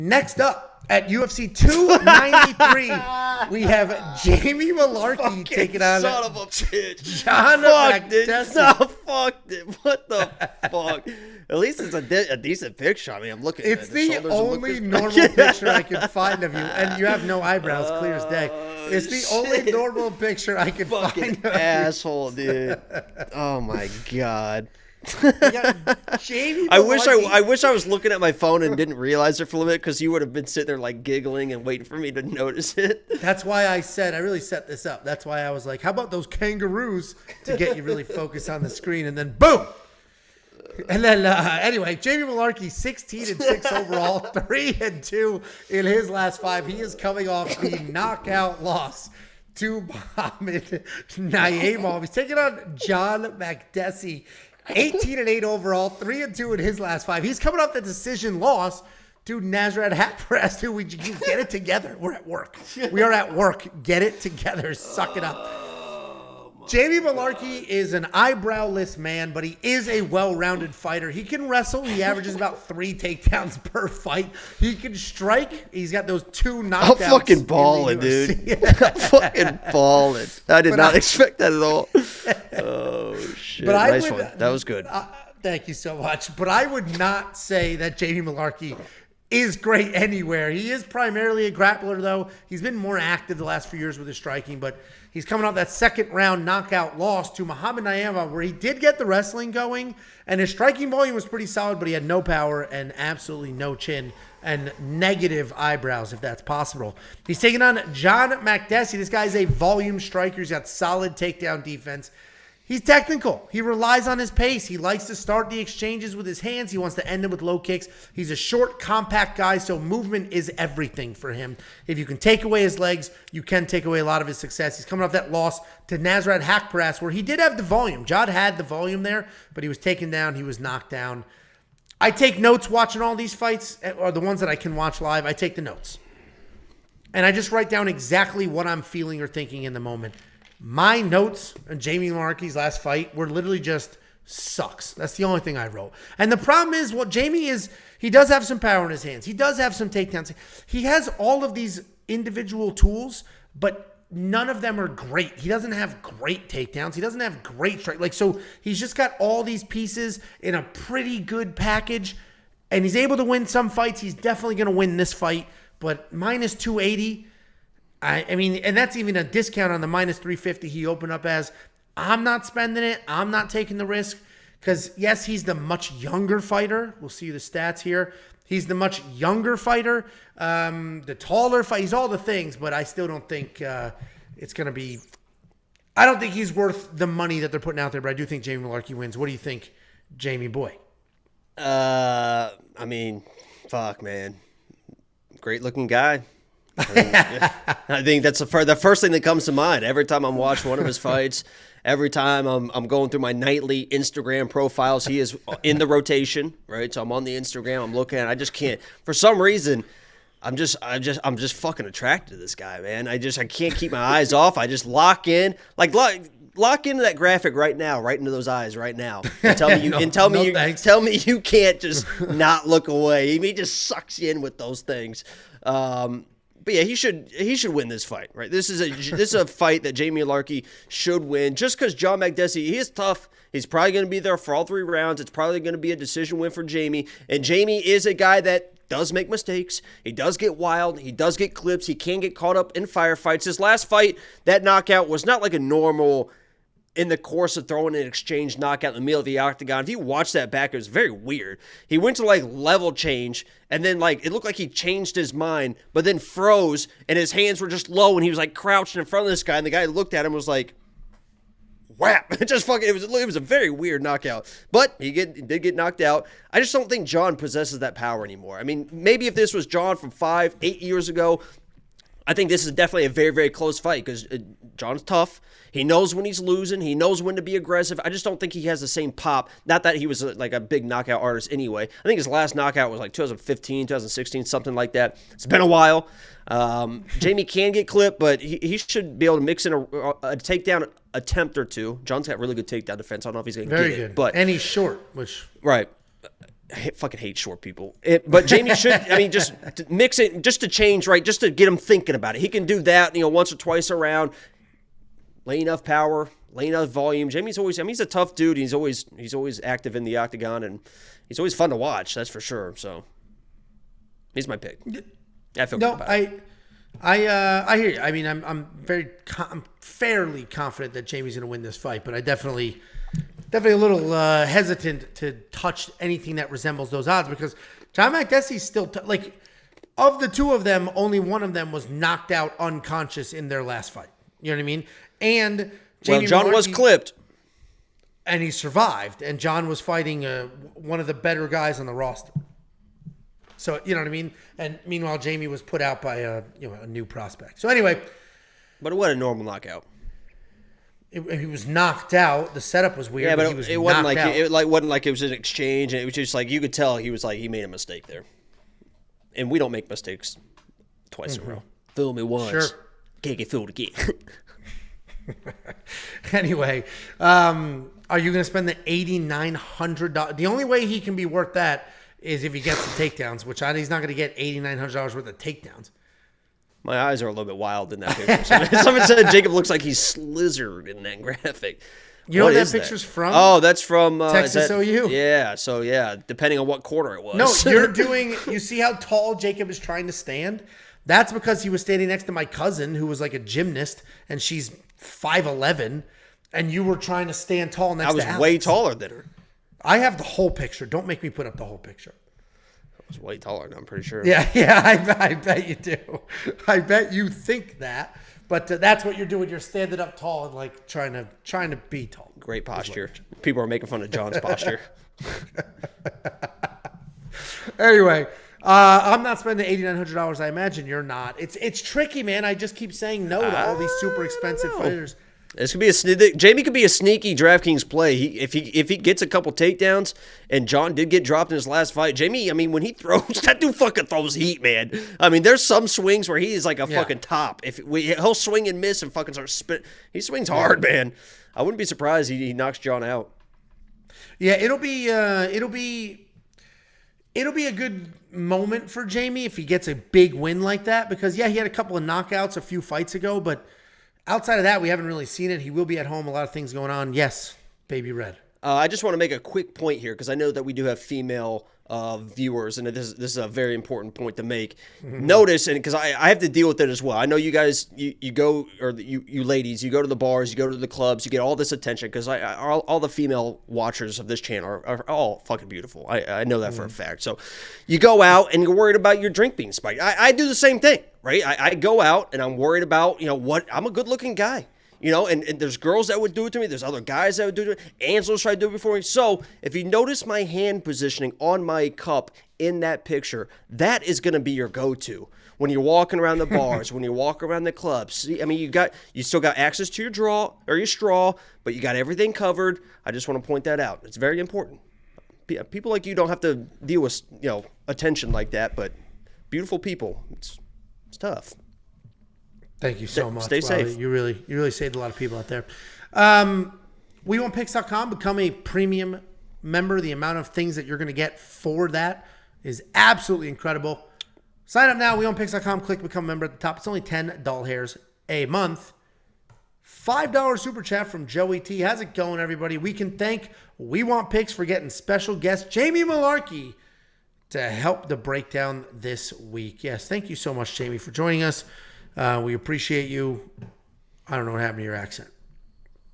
Next up at UFC 293, we have Jamie Mullarkey taking on son of a bitch. John Makdessi. No, fuck it. What the fuck? At least it's a decent picture. I mean, I'm looking It's at the the only normal picture I can find of you, and you have no eyebrows, clear as day. It's the only normal picture I can fucking find of asshole, dude. Oh my god. Jamie I wish I was looking at my phone and didn't realize it for a little bit, because you would have been sitting there like giggling and waiting for me to notice it. That's why I said I really set this up. That's why I was like, how about those kangaroos, to get you really focused on the screen, and then boom. And then anyway, Jamie Mullarkey, 16-6 overall, 3-2 in his last 5. He is coming off the knockout loss to Muhammad Naimov. He's taking on John Makdessi, 18-8 overall, 3-2 in his last 5. He's coming off the decision loss to Nasrat Haqparast, who we get it together. We're at work. We are at work. Get it together. Suck it up. Jamie Mullarkey is an eyebrowless man, but he is a well-rounded fighter. He can wrestle. He averages about 3 takedowns per fight. He can strike. He's got those 2 knockouts. I'm fucking balling, dude. I'm fucking balling. I did not expect that at all. Oh, shit. But nice one. That was good. Thank you so much. But I would not say that Jamie Mullarkey is great anywhere. He is primarily a grappler, though. He's been more active the last few years with his striking, but he's coming off that second-round knockout loss to Muhammad Naimov, where he did get the wrestling going, and his striking volume was pretty solid, but he had no power and absolutely no chin and negative eyebrows, if that's possible. He's taking on John Makdessi. This guy's a volume striker. He's got solid takedown defense. He's technical. He relies on his pace. He likes to start the exchanges with his hands. He wants to end them with low kicks. He's a short, compact guy, so movement is everything for him. If you can take away his legs, you can take away a lot of his success. He's coming off that loss to Nasrat Haqparast, where he did have the volume. Jod had the volume there, but he was taken down. He was knocked down. I take notes watching all these fights, or the ones that I can watch live. I take the notes. And I just write down exactly what I'm feeling or thinking in the moment. My notes on Jamie Mullarkey's last fight were literally just sucks. That's the only thing I wrote. And the problem is, what Jamie is, he does have some power in his hands. He does have some takedowns. He has all of these individual tools, but none of them are great. He doesn't have great takedowns. He doesn't have great strike. So he's just got all these pieces in a pretty good package, and he's able to win some fights. He's definitely going to win this fight, but minus 280. I mean, and that's even a discount on the minus 350 he opened up as. I'm not spending it. I'm not taking the risk because, yes, he's the much younger fighter. We'll see the stats here. He's the much younger fighter, the taller fighter. He's all the things, but I still don't think it's going to be – I don't think he's worth the money that they're putting out there, but I do think Jamie Mullarkey wins. What do you think, Jamie boy? I mean, fuck, man. Great-looking guy. I think that's the first thing that comes to mind every time I'm watching one of his fights. Every time I'm going through my nightly Instagram profiles, he is in the rotation, right? So I'm on the Instagram, I'm looking at it. I just can't, for some reason, I'm just fucking attracted to this guy, man. I can't keep my eyes off. I just lock in, lock into that graphic right now, right into those eyes right now. And tell me you can't just not look away. He just sucks you in with those things. But yeah, he should win this fight, right? This is a fight that Jamie Mullarkey should win, just because John Makdessi, he is tough. He's probably going to be there for all 3 rounds. It's probably going to be a decision win for Jamie. And Jamie is a guy that does make mistakes. He does get wild. He does get clips. He can get caught up in firefights. His last fight, that knockout was not like a normal, in the course of throwing an exchange knockout in the middle of the octagon. If you watch that back, it was very weird. He went to level change, and then it looked like he changed his mind, but then froze, and his hands were just low, and he was crouching in front of this guy, and the guy looked at him and was like, whap. It was a very weird knockout, but he did get knocked out. I just don't think John possesses that power anymore. I mean, maybe if this was John from 8 years ago, I think this is definitely a very, very close fight because John's tough. He knows when he's losing. He knows when to be aggressive. I just don't think he has the same pop. Not that he was a big knockout artist anyway. I think his last knockout was 2015, 2016, something like that. It's been a while. Jamie can get clipped, but he should be able to mix in a takedown attempt or two. John's got really good takedown defense. I don't know if he's going to get it. Very good. And he's short, which... Right. fucking hate short people. But Jamie should, I mean, just to mix it, just to change, right? Just to get him thinking about it. He can do that, once or twice around. Lay enough power, lay enough volume. Jamie's always, I mean, he's a tough dude. He's always active in the octagon, and he's always fun to watch. That's for sure. So he's my pick. I feel good about it. I hear you. I mean, I'm fairly confident that Jamie's going to win this fight, but I definitely a little hesitant to touch anything that resembles those odds because John Makdessi's still of the two of them, only one of them was knocked out unconscious in their last fight. You know what I mean? And Jamie John was clipped, and he survived. And John was fighting one of the better guys on the roster. So you know what I mean. And meanwhile, Jamie was put out by a new prospect. So anyway, but what a normal knockout. He was knocked out. The setup was weird. Yeah, but he it wasn't like wasn't like it was an exchange. And it was just like you could tell he was like he made a mistake there. And we don't make mistakes twice in a row. Fool me once. Sure. Can't get fooled again. Anyway, are you going to spend the $8,900? The only way he can be worth that is if he gets the takedowns, which he's not going to get $8,900 worth of takedowns. My eyes are a little bit wild in that picture. Someone said Jacob looks like he's slizzard in that graphic. You know what that picture's from? Oh, that's from Texas OU. Yeah, so yeah, depending on what quarter it was. No, you see how tall Jacob is trying to stand? That's because he was standing next to my cousin who was like a gymnast and she's 5'11", and you were trying to stand tall next to Alex. I was way taller than her. I have the whole picture. Don't make me put up the whole picture. I was way taller than I'm pretty sure. Yeah, I bet you do. I bet you think that. But that's what you're doing. You're standing up tall and like trying to be tall. Great posture. People are making fun of John's posture. Anyway, I'm not spending $8,900. I imagine you're not. It's tricky, man. I just keep saying no to all these super expensive fighters. This could be Jamie could be a sneaky DraftKings play. If he gets a couple takedowns, and John did get dropped in his last fight. Jamie, I mean, when he throws, that dude fucking throws heat, man. I mean, there's some swings where he is like a fucking top. He'll swing and miss and fucking start spit. He swings hard, man. I wouldn't be surprised he knocks John out. Yeah, it'll be a good moment for Jamie if he gets a big win like that because he had a couple of knockouts a few fights ago, but outside of that, we haven't really seen it. He will be at home. A lot of things going on. Yes, Baby Red. I just want to make a quick point here because I know that we do have female viewers, and this is a very important point to make. Mm-hmm. Notice, and because I have to deal with it as well. I know you guys, you go, or you ladies, you go to the bars, you go to the clubs, you get all this attention because all the female watchers of this channel are all fucking beautiful. I know that for a fact. So you go out and you're worried about your drink being spiked. I do the same thing, right? I go out and I'm worried about, what, I'm a good looking guy. And there's girls that would do it to me. There's other guys that would do it. Angelo's tried to do it before me. So if you notice my hand positioning on my cup in that picture, that is going to be your go-to when you're walking around the bars, when you walk around the clubs. See, I mean, you still got access to your draw or your straw, but you got everything covered. I just want to point that out. It's very important. People like you don't have to deal with attention like that, but beautiful people, it's tough. Thank you so much. Stay safe. You really saved a lot of people out there. WeWantPicks.com, become a premium member. The amount of things that you're going to get for that is absolutely incredible. Sign up now, WeWantPicks.com. Click become a member at the top. It's only $10 a month. $5 super chat from Joey T. How's it going, everybody? We can thank We Want Picks for getting special guest Jamie Mullarkey to help the breakdown this week. Yes, thank you so much, Jamie, for joining us. We appreciate you. I don't know what happened to your accent.